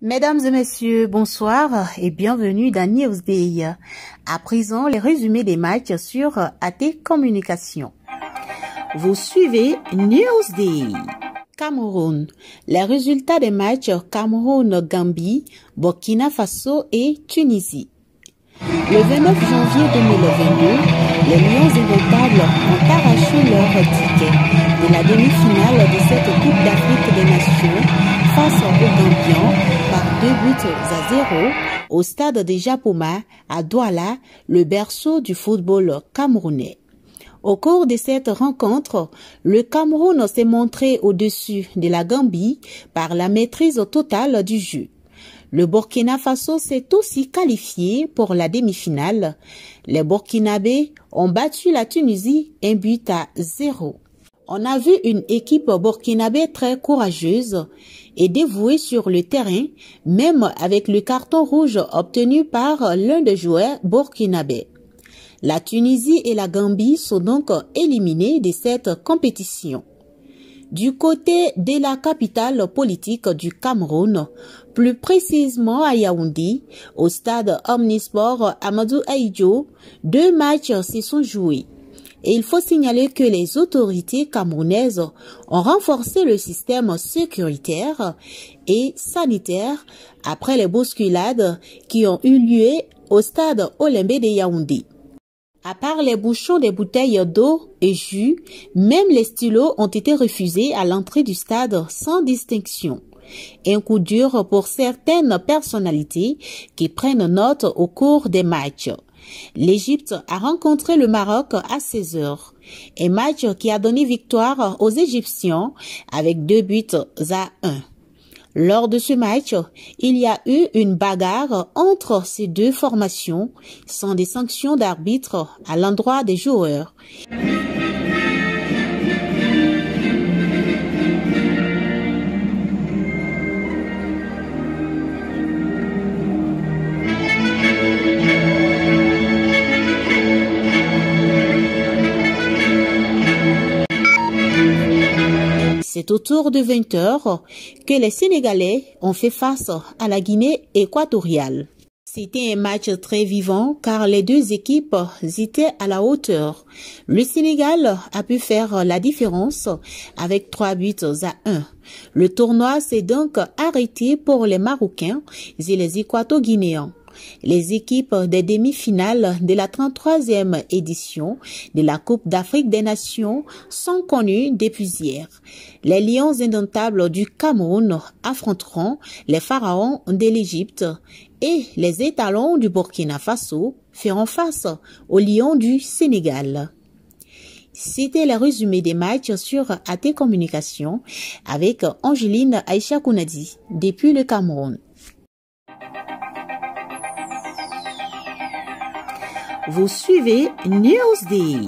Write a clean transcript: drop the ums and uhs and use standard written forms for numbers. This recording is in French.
Mesdames et messieurs, bonsoir et bienvenue dans Newsday. À présent, les résumés des matchs sur AT Communication. Vous suivez Newsday. Cameroun. Les résultats des matchs Cameroun-Gambie, Burkina Faso et Tunisie. Le 29 janvier 2022, les Lions indomptables ont arraché leur ticket de la demi-finale de cette Coupe d'Afrique des Nations face aux Gambiens par 2-0 au stade de Japoma à Douala, le berceau du football camerounais. Au cours de cette rencontre, le Cameroun s'est montré au-dessus de la Gambie par la maîtrise totale du jeu. Le Burkina Faso s'est aussi qualifié pour la demi-finale. Les Burkinabés ont battu la Tunisie 1-0. On a vu une équipe burkinabé très courageuse et dévouée sur le terrain, même avec le carton rouge obtenu par l'un des joueurs burkinabés. La Tunisie et la Gambie sont donc éliminées de cette compétition. Du côté de la capitale politique du Cameroun, plus précisément à Yaoundé, au stade Omnisport Amadou Ahidjo, 2 matchs se sont joués. Et il faut signaler que les autorités camerounaises ont renforcé le système sécuritaire et sanitaire après les bousculades qui ont eu lieu au stade Olembe de Yaoundé. À part les bouchons des bouteilles d'eau et jus, même les stylos ont été refusés à l'entrée du stade sans distinction. Un coup dur pour certaines personnalités qui prennent note au cours des matchs. L'Égypte a rencontré le Maroc à 16h. Un match qui a donné victoire aux Égyptiens avec 2-1. Lors de ce match, il y a eu une bagarre entre ces deux formations sans des sanctions d'arbitre à l'endroit des joueurs. C'est autour de 20h que les Sénégalais ont fait face à la Guinée équatoriale. C'était un match très vivant car les deux équipes étaient à la hauteur. Le Sénégal a pu faire la différence avec 3-1. Le tournoi s'est donc arrêté pour les Marocains et les Équato-Guinéens. Les équipes des demi-finales de la 33e édition de la Coupe d'Afrique des Nations sont connues depuis hier. Les Lions indomptables du Cameroun affronteront les Pharaons de l'Égypte et les étalons du Burkina Faso feront face aux Lions du Sénégal. C'était le résumé des matchs sur AT Communication avec Angeline Aïcha Kounadi depuis le Cameroun. Vous suivez Newsday.